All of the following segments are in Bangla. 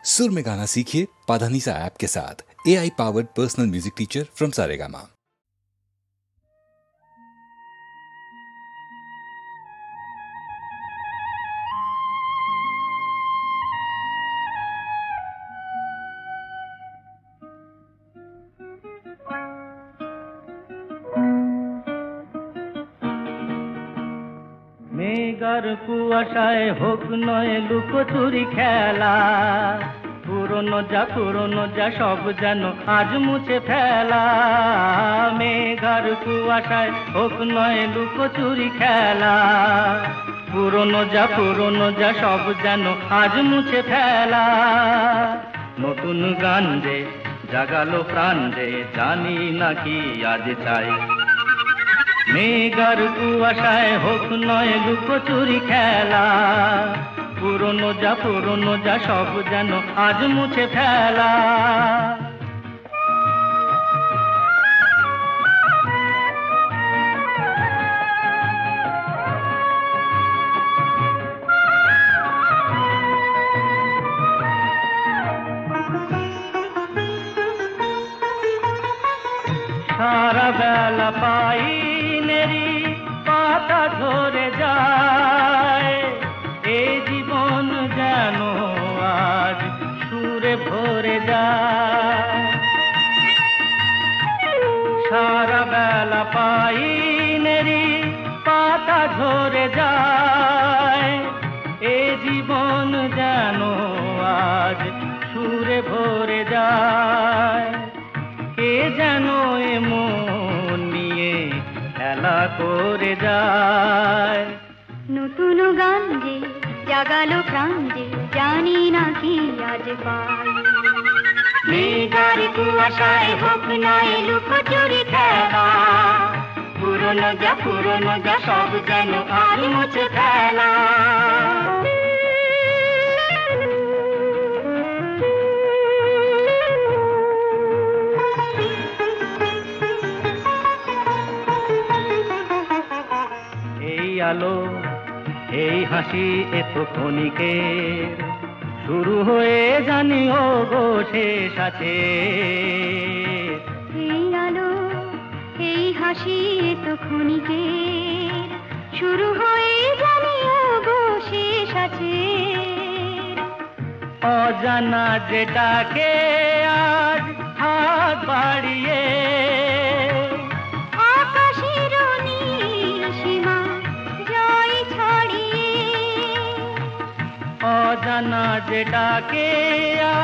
सुर में गाना सीखिए पाधानीसा ऐप के साथ। AI powered personal music teacher from Saregama. মেঘার কুয়াশায় হোক নয় লুকোচুরি খেলা, পুরনো যা সব যেন আজ মুছে ফেলা। মেঘার কুয়াশায় হোক নয় লুকোচুরি খেলা, পুরনো যা সব যেন আজ মুছে ফেলা। নতুন গান যে জাগালো প্রাণ যে জানি নাকি আজ চাই। মেঘার কুয়াশায় হোক নয় লুকোচুরি খেলা, পুরনো যা সব যেন আজ মুছে ফেলা। সারা বেলা পাইনেরি পাতা ঝরে যায়, এ জীবন যেন আজ সুরে ভরে যায়। সারা বেলা পাইনেরি পাতা ঝরে যায়, এ জীবন যেন আজ সুরে ভরে যায়। কে যেন এমন নিয়ে খেলা করে যায়। নতুন গান যে জাগালো প্রাণ যে জানি না কি আজ পাই। মেঘার কুয়াশায় হোক নয় লুকোচুরি খেলা, পুরনো যা সব যেন আজ মুছে ফেলা। আলো এই হাসি এত ক্ষণিকের, শুরু হয়ে জানি ও গো শেষ আছে। এই আলো এই হাসি এত ক্ষণিকের, শুরু হয়ে জানি ও গো শেষ আছে। অজানা যেটাকে আজ হাত বাড়িয়ে অজানা যেটাকে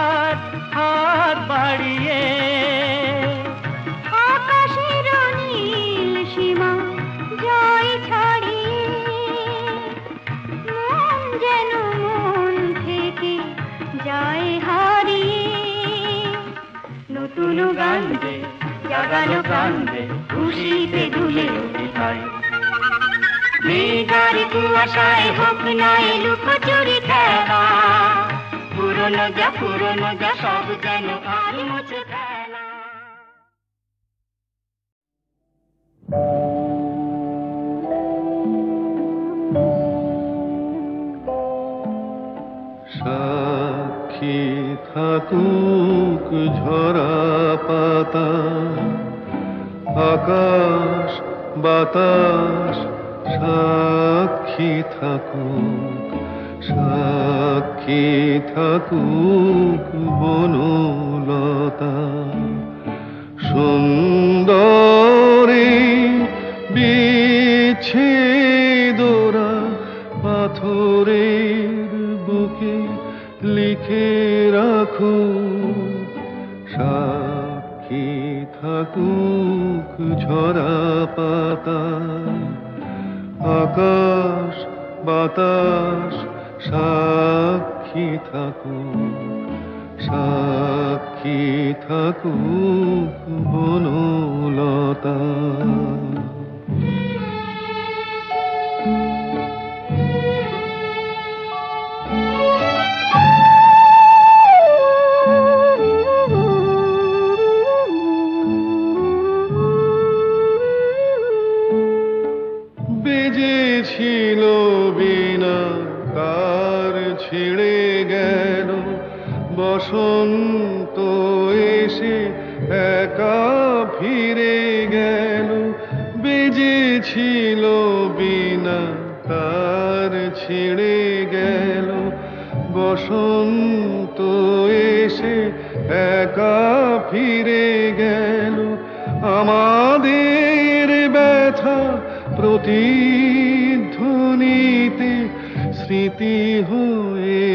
আর হাত বাড়িয়ে আকাশের নীল সীমা জয় ছাড়িয়ে, মন যেন মন থেকে যায় হারিয়ে। নতুন গান যে জাগালো গান যে খুশিতে দুলে উঠায়। মেঘার কুয়াশায় হোক নয় লুকোচুরি খেলা, পুরনো যা সব যেন আজ মুছে ফেলা। সাক্ষী থাকুক ঝরা পাতা, আকাশ বাতাস সাক্ষী থাকুক, সাক্ষী থাকুক বনলতা। সুন্দরী বিচ্ছেদরা পাথরের বুকে লিখে রাখুক, সাক্ষী থাকুক ঝরা পাতা, আকাশ বাতাস সাক্ষী থাকুক, সাক্ষী থাকুক বনলতা। বেজেছিল বীণা কার ছিঁড়ে গেল, বসন্ত এসে একা ফিরে গেল, বেজেছিল বীণা তার ছিঁড়ে গেল। বসন্ত এসে একা ফিরে গেল, আমাদের ব্যথা প্রতিধ্বনিতে স্মৃতি হয়ে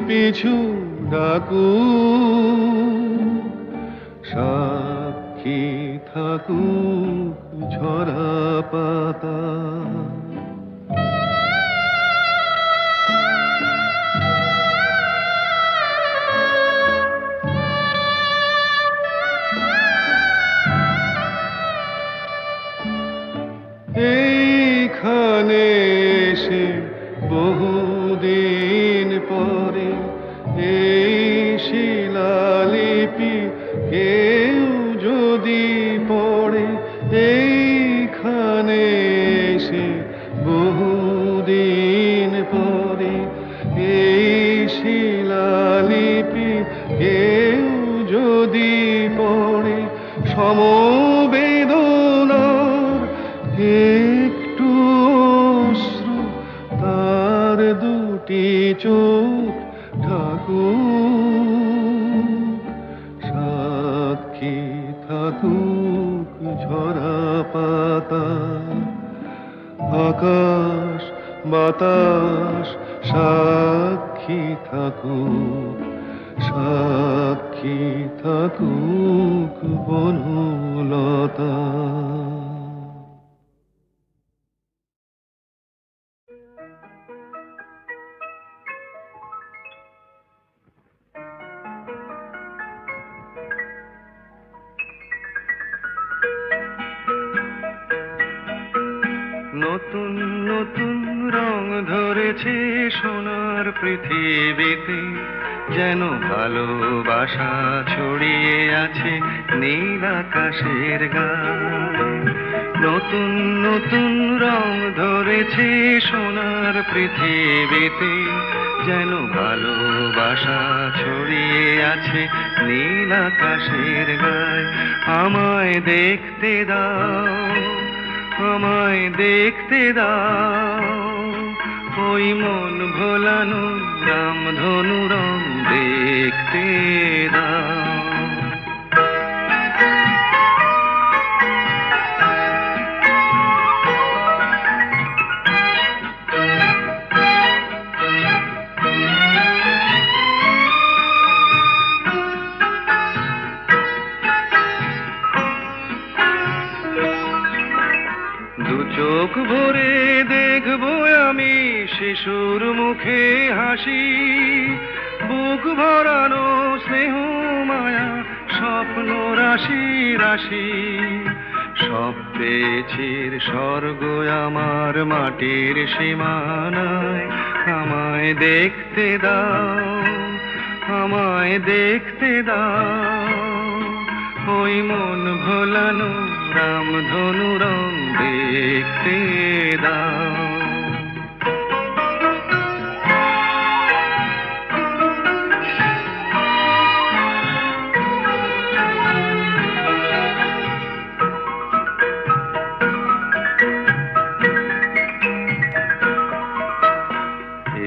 পিছু ডাকু। সাক্ষী থাকুক ঝরা পাতা। এইখানে এসে বহুদিন পরে এই শিলালিপি কেউ যদি পড়ে, এইখানে এসে বহুদিন পরে এই শিলালিপি কেউ যদি পড়ে, সমবেদনার একটু অশ্রু তার দুটি চোখ ঠাকুর। সাক্ষী থাকুক ঝরা পাতা। আকাশ বাতাস সাক্ষী থাকুক, সাক্ষী থাকুক বনলতা। নতুন নতুন রং ধরেছে সোনার পৃথিবীতে, যেন ভালোবাসা ছড়িয়ে আছে নীল আকাশের গায়ে। নতুন নতুন রং ধরেছে সোনার পৃথিবীতে, যেন ভালোবাসা ছড়িয়ে আছে নীল আকাশের গায়ে। আমায় দেখতে দাও, আমায় দেখতে দাও, ওই মন ভোলানো রামধনু রং দেখতে দাও। চোখ ভরে দেখবো আমি শিশুর মুখে হাসি, বুক ভরানো স্নেহ মায়া স্বপ্ন রাশি রাশি। সব পেয়েছির স্বর্গ আমার মাটির সীমানায়। আমায় দেখতে দাও, আমায় দেখতে দাও, ওই মন ভোলানো রামধনু রং দেখতে দাও।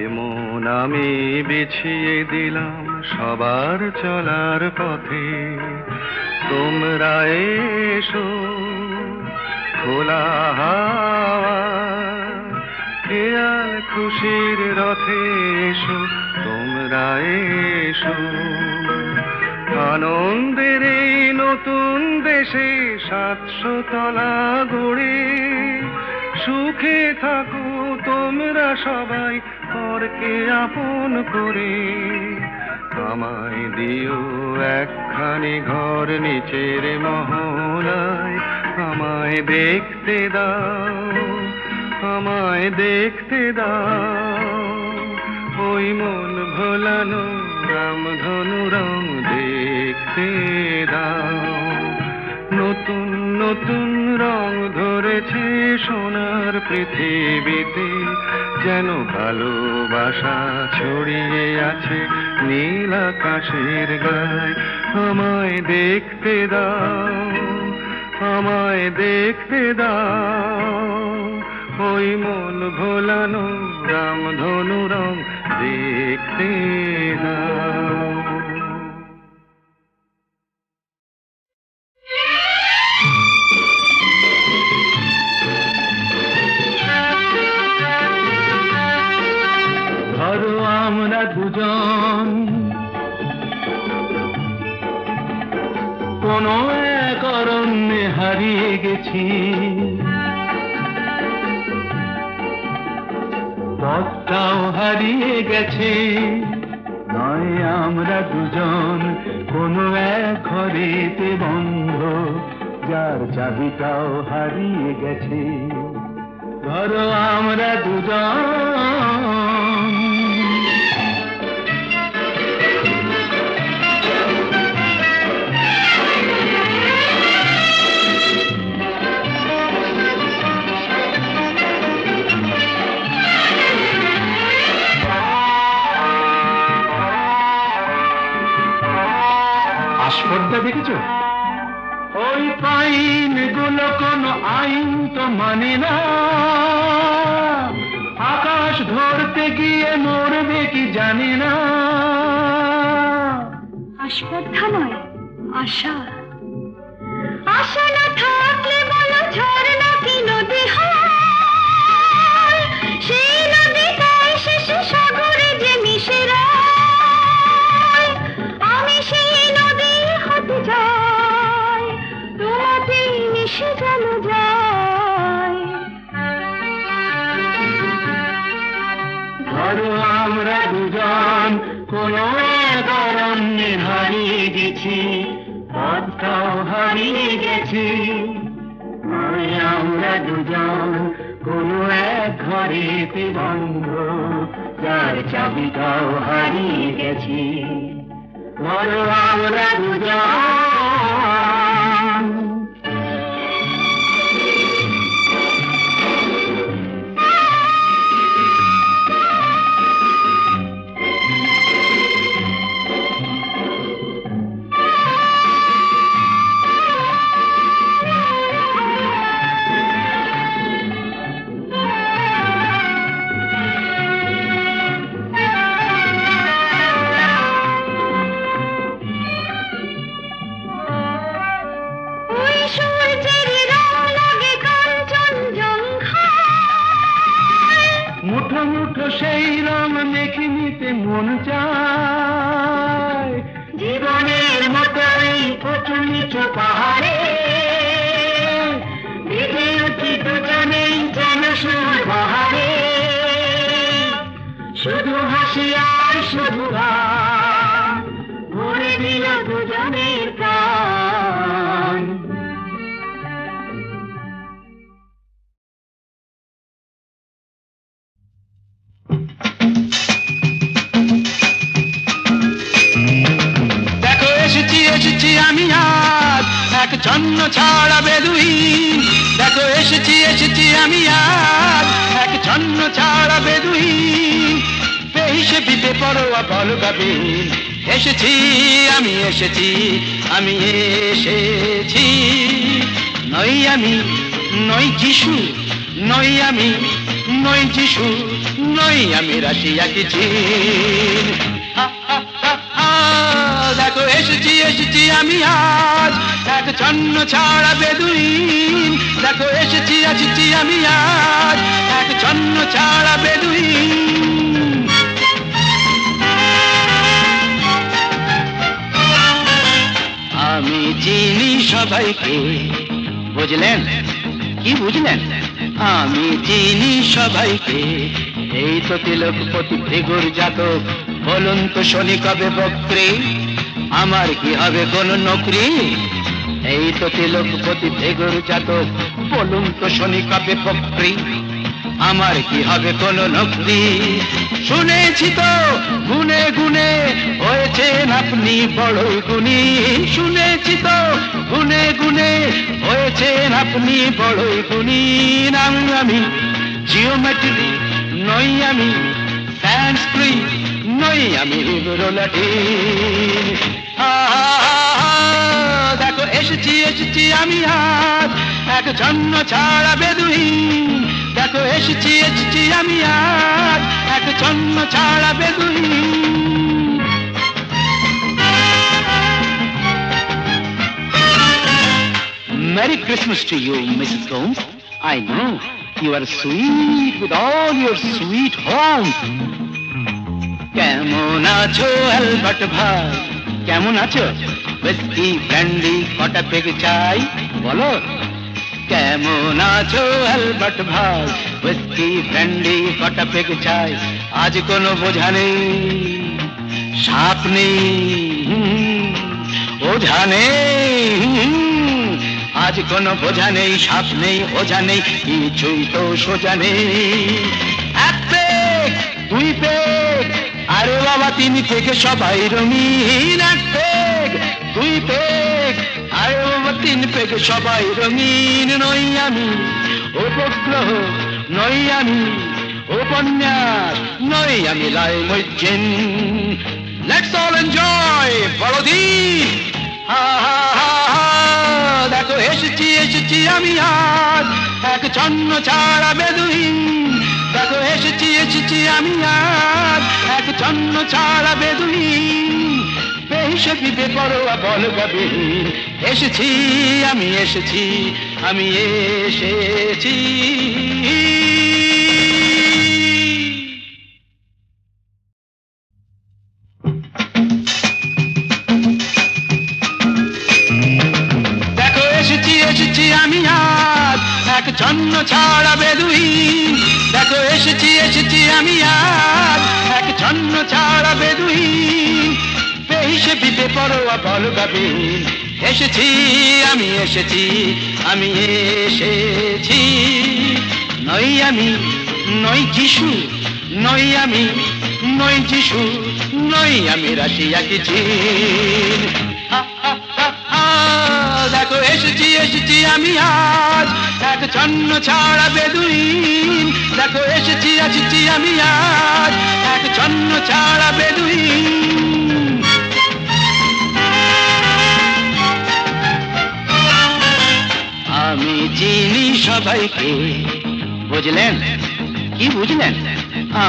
এমন আমি বিছিয়ে দিলাম সবার চলার পথে, তোমরা এসো খোলা হাওয়া খেয়াল খুশির রথে এসো, তোমরা এসো আনন্দের এই নতুন দেশে 700 তলা গড়ে। সুখে থাকো তোমরা সবাই পরকে আপন করে। আমায় দিও একখানি ঘর নিচের মহলায়। আমায় দেখতে দাও, আমায় দেখতে দাও, ওই মন ভোলানো রামধনু রং দেখতে দাও। নতুন নতুন রং ধরেছে সোনার পৃথিবীতে, যেন ভালোবাসা ছড়িয়ে আছে নীল আকাশের গায়ে। আমায় দেখতে দাও, আমায় দেখতে দাও, ওই মন ভোলানো রামধনু রং দেখতে দাও। ধরো আমরা দুজন কোনো এক অরণ্যে হারিয়ে গেছি, পথটাও হারিয়ে গেছে। নয় আমরা দুজন কোনো এক ঘরেতে বন্ধ, যার চাবিটাও হারিয়ে গেছে। ধরো আমরা দুজন আস্পর্ধা দেখেছো? ওই পাইন গুলো কোনো আইন তো মানে না, আকাশ ধরতে গিয়ে মরবে কি জানি না। আস্পর্ধা নয়, আশা। আশা না থাকলে বলো ঝর্ণা কি নদী হয়? সেই নদীটাই শেষে সাগরে যে মিশে যায়। আমি সেই নদী হতে যাই, তোমাতেই মিশে যেন যায়। ধরো আমরা দুজন কোনো এক অরণ্যে হারিয়ে গেছি, পথটাও হারিয়ে গেছি। আমরা দুজন কোনো এক ঘরেতে বন্ধ, যার চাবিটাও হারিয়ে গেছি। ধরো আমরা দুজন মুঠো মুঠো সেই রং মেখে নিতে মন চায়। জীবনের মতো এই উঁচু নিচু পাহাড়ে ভিজে উঠি দুজনেই যেন সুর বাহারে। শুধু হাসি আর শুধু গান ভরে দিল দুজনের প্রাণ। এসেছি আমি আজ এক ছন্ন ছাড়া বেদুইন। দেখো এসেছি আমি আজ এক ছন্ন ছাড়া বেদুইন। বেহিসে বিপে পরোয়া বলো গাবিন। এসেছি আমি এসেছি নই আমি নই যিশু, নই আমি নই যিশু, নই আমি রাশিয়া কি চীন। দেখো এসেছি আমি আজ এক ছন্ন ছাড়া বেদুইন। দেখো এসেছি আমি আজ এক ছন্ন ছাড়া বেদুইন। আমি চিনি সবাইকে, বুঝলেন কি বুঝলেন? আমি চিনি সবাইকে। এই তো তিলকপতি ভৃগুর জাতক, বলুন তো শনি কবে বক্রে, আমার কি হবে কোন নকরি? এই তো তিলকপতি ভৃগুর জাতক, বলুন তো শনি কবে বক্রে, আমার কি হবে কোন নকরি? শুনেছি তো গুনে গুনে হয়েছেন আপনি বড়ই গুণী। শুনেছি তো গুনে গুনে হয়েছেন আপনি বড়ই গুণী। নাম আমি জিওমেট্রি, নই আমি স্যান্ডস্ক্রিন, নই আমি রোলাটিন। দেখো এসেছি এসেছি আমি আজ এক জন্ম ছাড়া বেদুইন। দেখো এসেছি এসেছি আমি আজ এক জন্ম ছাড়া বেদুইন। Merry Christmas to you, Mrs. Gomes. I know you are sweet with all your sweet home. কেমন আছো অ্যালবার্ট ভাই, কেমন আছো? হুইস্কি ব্র্যান্ডি কটা পেগ চাই বলো। কেমন আছো অ্যালবার্ট ভাই, হুইস্কি ব্র্যান্ডি কটা পেগ চাই। আজ কোনো বোঝা নেই, সাপ নেই, ওঝা নেই। আজ কোনো বোঝা নেই, সাপ নেই, ওঝা নেই, কিছুই তো সোজা নেই। এক পেগ, দুই পেগ, আরে বাবা তিন পেগে সবাই রঙিন। এক পেগ, দুই পেগ, আরে বাবা তিন পেগে সবাই রঙিন। নই আমি উপগ্রহ, নই আমি উপন্যাস, নই আমি লাইমুজ্জিন। লেটস অল এনজয় বড়দিন। হা হা হা, দেখো এসেছি এসেছি আমি আজ এক জন্ম ছাড়া বেদুইন। দেখো এসেছি এসেছি আমি আজ এক জন্ম ছাড়া বেদুইন। বেহিসেবি বেপরোয়া বল গবীর, এসেছি আমি এসেছি আমি এসেছি। এসেছি আমি আজ এক জন্ম ছাড়া বেদুইন। দেখো এসেছি এসেছি আমি আজ এক জন্ম ছাড়া বেদুইন। বেহিসেবি বেপরোয়া বল গবীর, এসেছি আমি এসেছি আমি এসেছি। নই আমি নই যিশু, নই আমি নই যিশু, নই আমি রাশিয়া কি চীন। দেখো এসেছি এসেছি আমি আজ এক জন্ম ছাড়া বেদুইন। দেখো এসেছি এসেছি আমি আজ এক জন্ম ছাড়া বেদুইন। আমি চিনি সবাইকে, বুঝলেন কি বুঝলেন?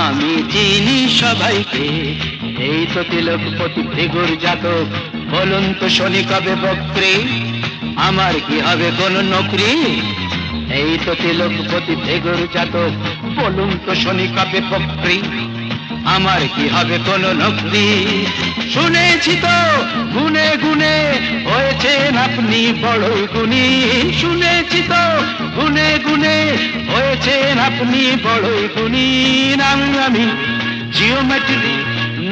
আমি চিনি সবাইকে, এই তো তিলকপতি ভৃগুর জাতক। বলুন তো শনি কবে বক্রে, আমার কি হবে কোন নকরি? এই তো তিলকপতি ভৃগুর জাতক, বলুন তো শনি কবে বক্রে, আমার কি হবে কোন নকরি? শুনেছি তো গুনে গুনে হয়েছেন আপনি বড়ই গুণী। শুনেছি তো গুনে গুনে হয়েছেন আপনি বড়ই গুণী। আমি জিওমেট্রি,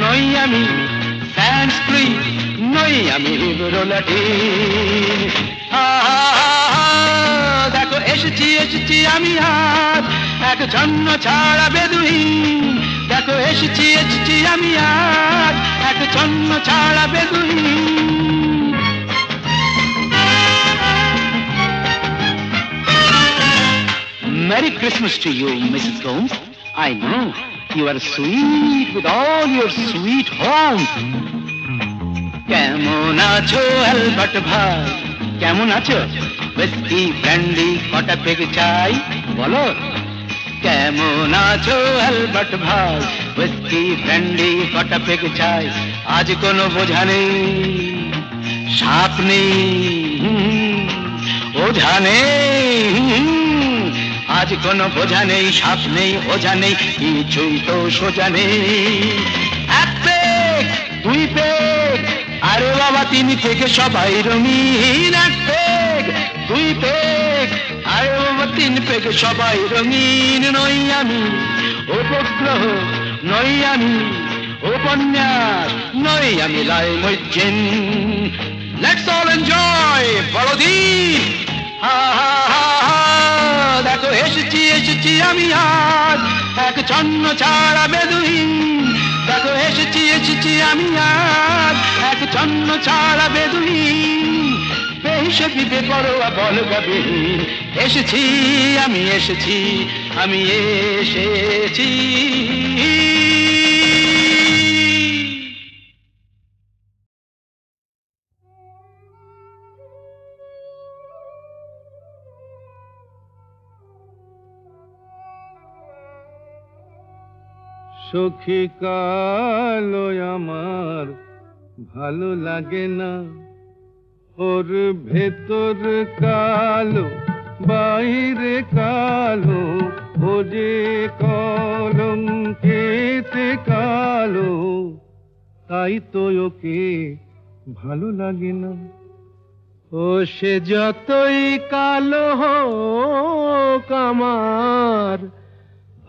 নই আমি স্যান্ডস্ক্রিন, নই আমি রোলাটিন। দেখো এসেছি এসেছি আমি আজ এক জন্ম ছাড়া বেদুইন। দেখো এসেছি এসেছি আমি আজ এক জন্ম ছাড়া বেদুইন। Merry Christmas to you, Mrs. Gomes. I know you are sweet with all your sweet home. কেমন আছো অ্যালবার্ট ভাই, কেমন আছো? হুইস্কি ব্র্যান্ডি কটা পেগ চাই বলো। কেমন আছো অ্যালবার্ট ভাই, হুইস্কি ব্র্যান্ডি কটা পেগ চাই। আজ কোনো বোঝা নেই, সাপ নেই, ওঝা নেই। আজ কোনো বোঝা নেই, সাপ নেই, ওঝা নেই, কিছুই তো সোজা নেই। এক পেগ, দুই পেগ, আরে বাবা তিন পেগে সবাই রঙিন। এক পেগ, দুই পেগ, আরে বাবা তিন পেগে সবাই রঙিন। নই আমি উপগ্রহ, নই আমি উপন্যাস, নই আমি লাইমুজ্জিন। লেটস অল এনজয় বড়দিন। হা হা হা, দেখো এসেছি এসেছি আমি আজ এক জন্ম ছাড়া বেদুইন। দেখো এসেছি এসেছি আমি আজ এক জন্ম ছাড়া বেদুইন। বেহিসেবি বেপরোয়া বল গবীর, এসেছি আমি এসেছি আমি এসেছি। সখী কালো আমার ভালো লাগে না, ওর ভেতর কালো বাইরে কালো, ও যে কলঙ্কেতে কালো, তাই তো ওকে ভালো লাগে না। ও সে যতই কালো হোক আমার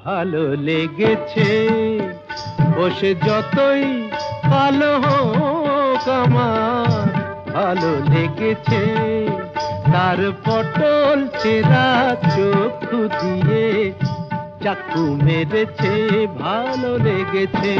ভালো লেগেছে, ও সে যতই কালো হোক আমার ভালো লেগেছে। তার পটল চেরা চক্ষু দিয়ে চাকু মেরেছে, ভালো লেগেছে।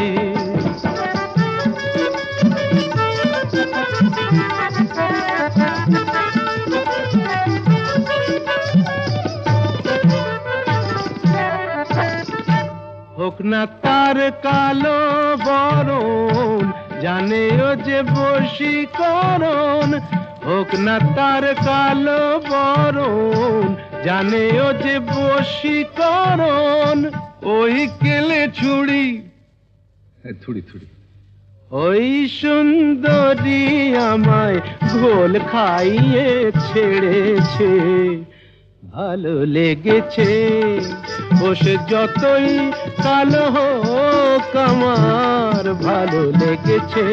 হোক না তার কালো বরণ, জানে ও যে বশীকরণ। হোক না তার কালো বরণ, জানে ও যে বশীকরণ। ওই কেলে ছুড়ি থুড়ি থুড়ি, ওই সুন্দরী আমায় ঘোল খাইয়ে ছেড়েছে, ভালো লেগেছে। ও সে যতই কালো হোক আমার ভালো লেগেছে।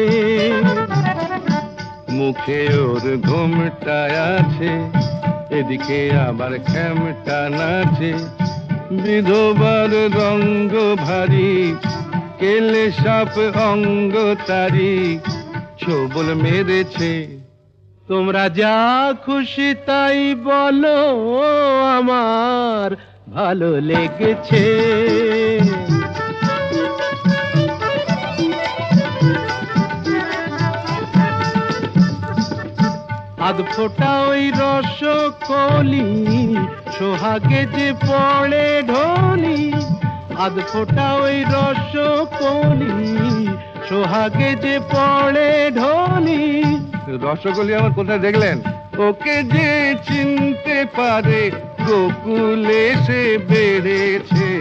মুখে ওর ঘুমটা আছে, এদিকে আবার খ্যামটা নাচে। বিধবার রঙ্গ ভারী, কেলে সাপ অঙ্গ তারি, ছোবল মেরেছে। তোমরা যা খুশি তাই বলো, আমার ভালো লেগেছে। আধ ফোটা ওই রসকলি, সোহাগে যে পড়ে ঢলি। আধ ফোটা ওই রসকলি, সোহাগে যে পড়ে ঢলি। রসগোল্লা আমার কোথায় দেখলেন? ওকে যে চিনতে পারে গোকুলে সে বেড়েছে।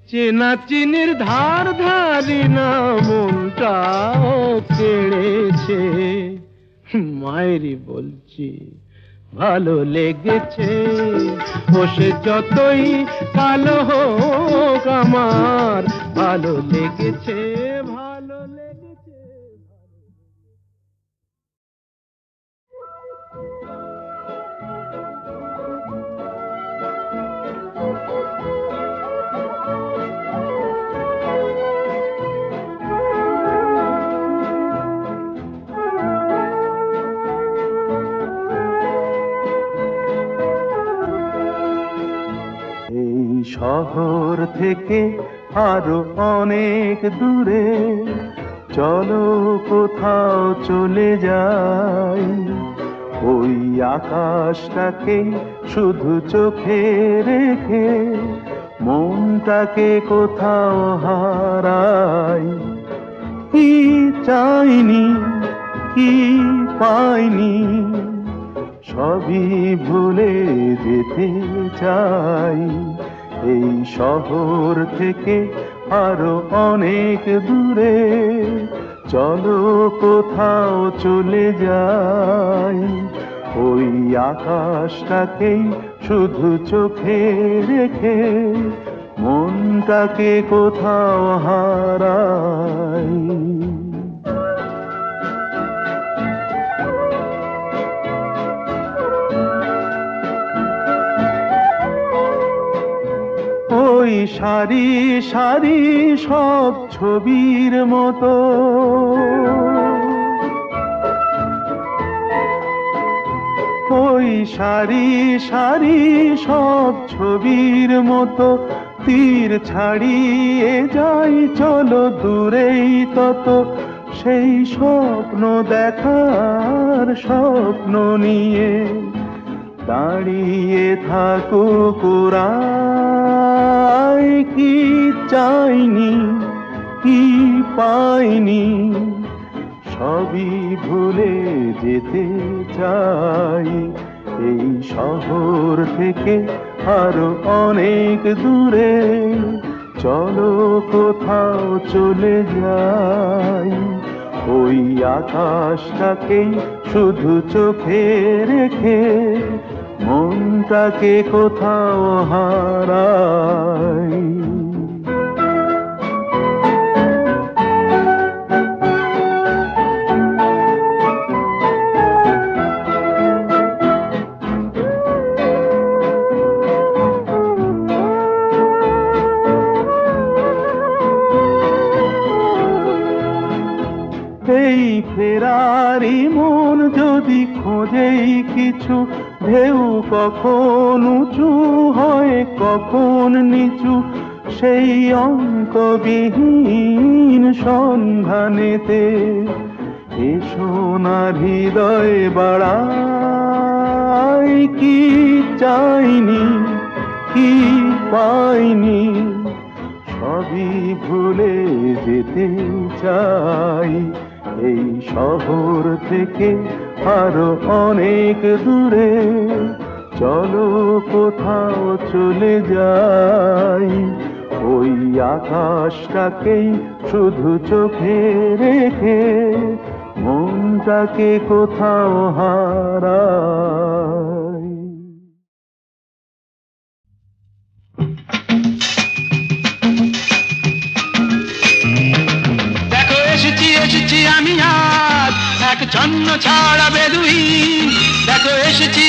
চেনা চিনির ধার ধারি না মনটাও কেড়েছে। মায়েরই বলছি ভালো লেগেছে। ও সে যতই কালো হোক আমার ভালো লেগেছে, ভালো লেগেছে। শহর থেকে আরো অনেক দূরে চলো কোথাও চলে যাই। ওই আকাশটাকে শুধু চোখে রেখে মনটাকে কোথাও হারাই। কি চাইনি কি পাইনি সবই ভুলে যেতে চাই। এই শহর থেকে আরো অনেক দূরে চলো কোথাও চলে যাই। ওই আকাশটাকেই শুধু চোখে রেখে মনটাকে কোথাও হারাই। ওই সারি সারি সব ছবির মতো ওই সারি সারি সব ছবির মতো তীর ছাড়িয়ে যাই চলো দূরেই তত সেই স্বপ্ন দেখার স্বপ্ন নিয়ে। দাঁড়িয়ে থাকুক ওরাই, কি চাইনি কি পাইনি সবই ভুলে যেতে চাই এই শহর থেকে আরো অনেক দূরে। চলো কোথাও চলে যাই, ওই আকাশটাকেই শুধু চোখে রেখে মনটাকে কোথাও হারাই। এই ফেরারি মন যদি খোঁজেই কিছু, ঢেউ কখন উঁচু হয় কখন নিচু, সেই অঙ্কবিহীন সন্ধানেতে এসো না হৃদয় বাড়াই, কি চাইনি কি পাইনি সবই ভুলে যেতে চাই এই শহর থেকে আরো অনেক দূরে। চলো কোথাও চলে যাই, ওই আকাশটাকেই শুধু চোখে রেখে মনটাকে কোথাও হারাই। এসেছি আমি আজ এক ছন্ন ছাড়া বেদুইন, দেখো এসেছি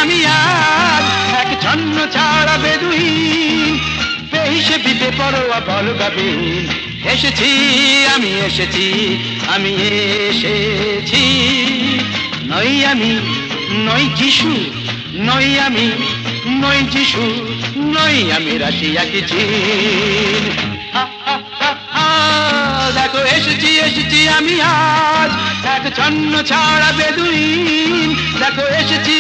আমি আজ এক ছন্ন ছাড়া বেদুইন, বেহিসে বিদে পরোয়া বল গাবিন। এসেছি আমি এসেছি নই আমি নই যিশু, নই আমি নই যিশু, নই আমি রাশিয়া কি চীন। দেখো এসেছি আমি আজ এক ছন্ন ছাড়া বেদুইন, দেখো এসেছি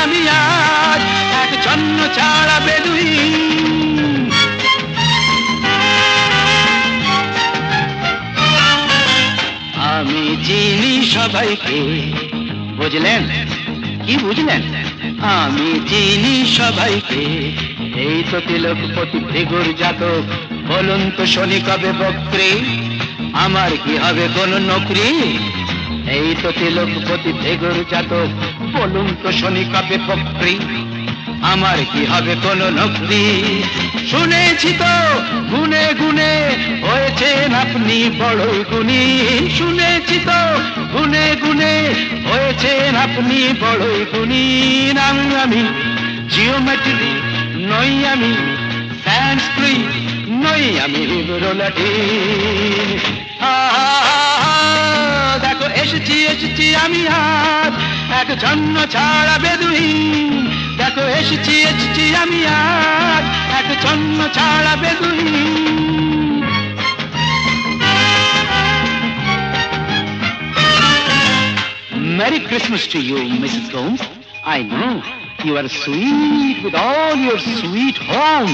আমি আজ এক ছন্ন ছাড়া বেদুইন। আমি চিনি সবাইকে, বুঝলেন কি বুঝলেন? আমি চিনি সবাইকে, এই তো তিলকপতি ভৃগুর জাতক, বলুন তো শনি কবে বক্রি, আমার কি হবে কোন নকরি? এই তো তিলকপতি ভৃগুর জাতক, বলুন তো শনি কবে বক্রি, আমার কি হবে কোন নকরি? শুনেছি তো গুনে গুনে হয়েছেন আপনি বড়ই গুণী, শুনেছি তো গুনে গুনে হয়েছেন আপনি বড়ই গুণী। আমি জিওমেট্রি নই, আমি সংস্কৃত নই, আমি লাটিন। দেখো এসেছি আমি আজ এক ছন্ন ছাড়া বেদুইন, দেখো এসেছি আমি আজ এক ছন্ন ছাড়া বেদুইন। Merry Christmas to you, Mrs. Gomes. I know you are sweet with all your sweet home.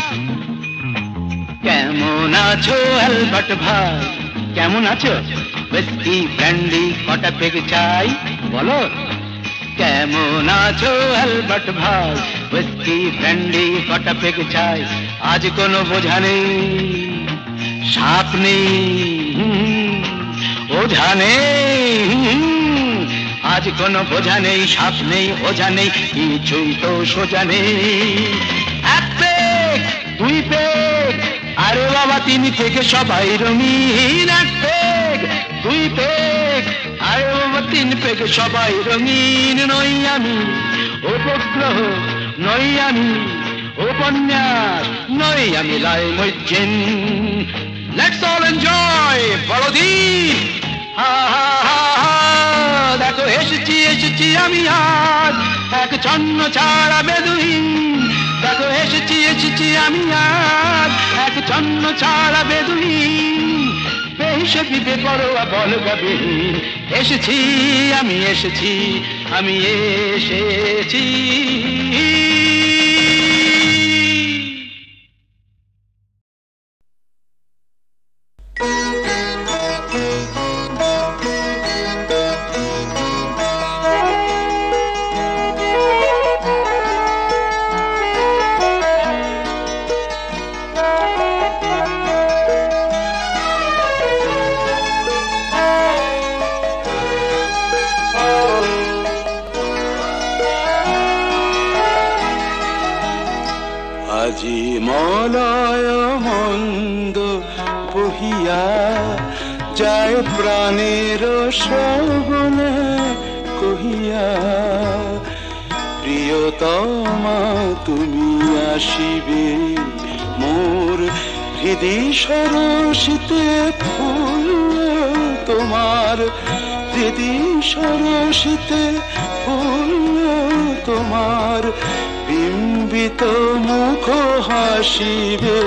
কেমন আছো অ্যালবার্ট ভাই, কেমন আছো? হুইস্কি ব্র্যান্ডি কটা পেগ চাই বলো। কেমন আছো অ্যালবার্ট ভাই, হুইস্কি ব্র্যান্ডি কটা পেগ চাই। আজ কোনো বোঝা নেই সাপ নেই ওঝা নেই, আজ কোনো বোঝা নেই সাপ নেই ওঝা নেই, কিছুই তো সোজা নেই। এক পেগ দুই পেগ আরে বাবা তিন থেকে সবাই রঙিন, এক পেগ দুই পেগ আরে বাবা তিন পেগ সবাই রঙিন। নই আমি উপগ্রহ, নই আমি উপন্যাস, নই আমি লাই মজ্জিন। লেটস অল এনজয় বড়দিন। দেখো এসেছি আমি আজ এক ছন্ন ছাড়া বেদুইন, দেখো এসেছি আমি আজ এক ছন্ন ছাড়া বেদুইন, বেহিসে বিদে পরোয়া বল গাবিন। এসেছি আমি এসেছি। আজি মলয় মন্দ বহিয়া যায় প্রাণের শ্রবণে কহিয়া, প্রিয়তমা তুমি আসিবে মোর হৃদয় সরসিতে ফুল তোমার, হৃদয় সরসিতে ফুল তোমার, বিম্বিত মুখ হাসিবে,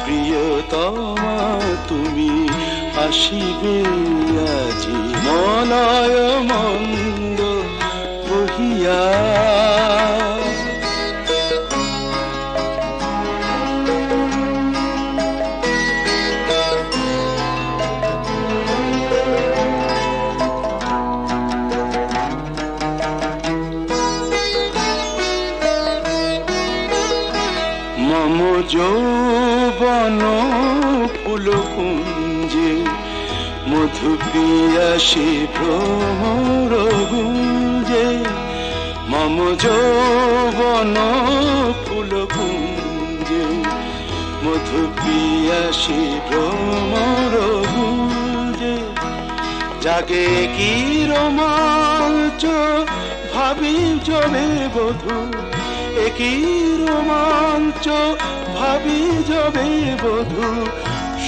প্রিয়তমা তুমি আসিবে আজি মলয় মন্দ বহিয়া। মম যৌবন ফুল কুঞ্জে মধু পিয়াসী ভ্রমর গুঞ্জে, মম যৌবন ফুল কুঞ্জে মধু পিয়াসী ভ্রমর গুঞ্জে, জাগে কি রোমাঞ্চ ভাবি জলে বধূ, একই রোমাঞ্চ ভাবি যাবে বধূ,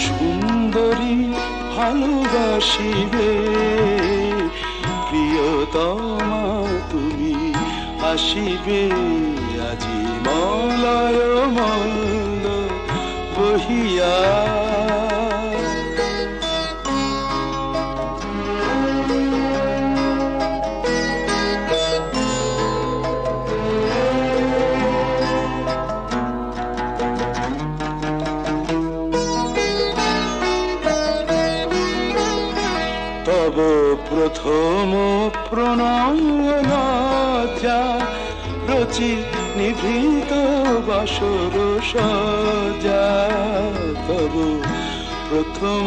সুন্দরী ভালোবাসিবে, প্রিয়তমা তুমি আসিবে আজি মলয় মন্দ বহিয়া। তব প্রথম প্রণয়নাথা রচি নিভৃত বাসর সজা, তব প্রথম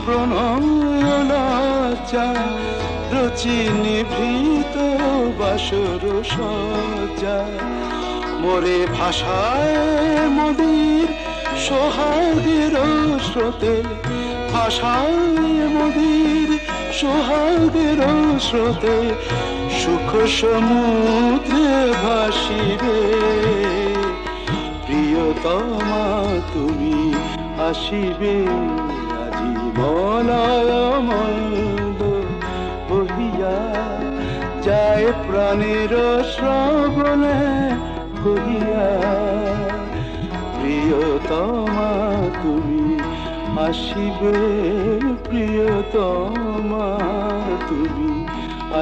প্রণয়নাথা রচি নিভৃত বাসর সজা, মোরে ভাষায় মদির সোহাগের স্রোতে, ভাষায় মদির সোহাগের স্রোতে, সুখ সমুদ্রে ভাসিবে, প্রিয়তমা তুমি আসিবে আজি মলয় মন্দ বহিয়া, যায় প্রাণের শ্রবণে কহিয়া, প্রিয়তমা তুমি আসিবে, প্রিয়তমা তুমি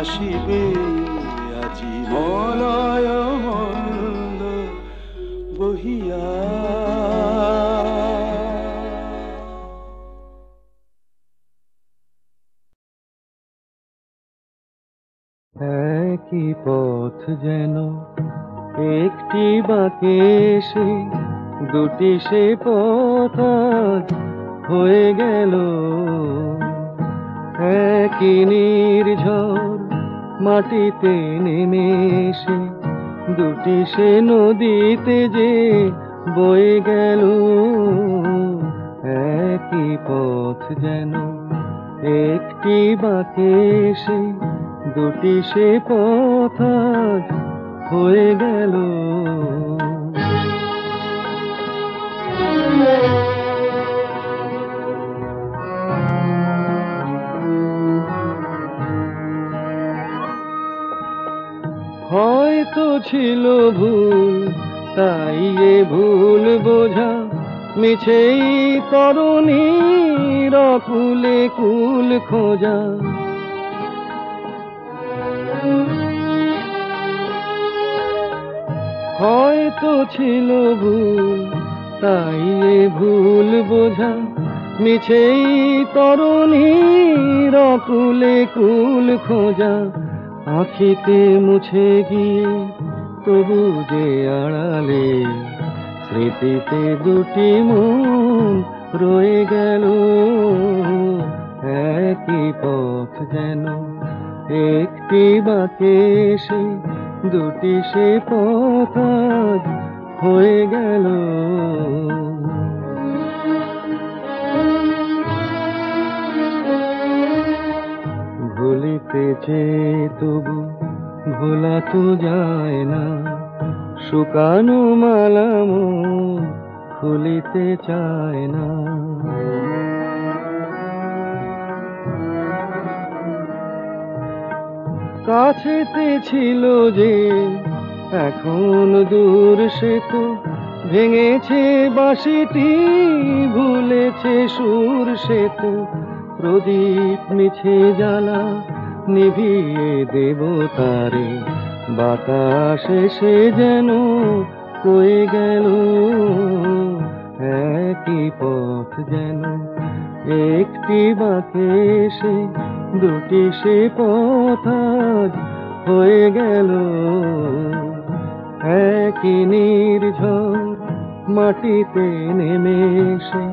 আসিবে আজি মলয় মন্দ বহিয়া। একই পথ যেন একটি বাঁকে সে দুটি সে পথ হয়ে গেল, একই নির্ঝর মাটিতে নেমে এসে দুটি সে নদীতে যে বয়ে গেল, একই পথ যেন একটি বাঁকে সে দুটি সে পথ হয়ে গেল। হয়তো ছিল ভুল, তাই এ ভুল বোঝা মিছেই তরুণীর কুলে কুল খোঁজা। তো ছিল ভুল, তাই এ ভুল বোঝা মিছেই তরুণীর অকুলে কুল খোঁজা। আঁখিতে মুছে গিয়ে তবু যে আড়ালে স্মৃতিতে দুটি মন রয়ে গেল। একই পথ যেন একটি বাঁকে এসে দুটি সে পথ আজ হয়ে গেল। ভুলিতে চেয়ে তবু ভোলা তো যায় না, শুকানো মালা মন খুলিতে চায় না। কাছেতে ছিল যে এখন দূর সে তো ভেঙেছে বাঁশিটি, ভুলেছে সুর সে তো প্রদীপ মিছে জ্বালা নিভিয়ে দেব তারে। বাতাস এসে যেন কয়ে গেল একই পথ যেন একটি বাঁকে এসে দুটি সে পথ আজ হয়ে গেল। একই নির্ঝর মাটিতে নেমে এসে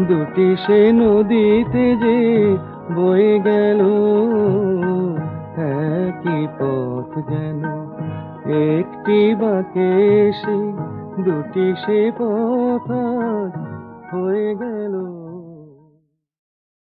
দুটি সে নদীতে যে বয়ে গেল। একই পথ যেন একটি বাঁকে এসে দুটি সে পথ আজ হয়ে গেল।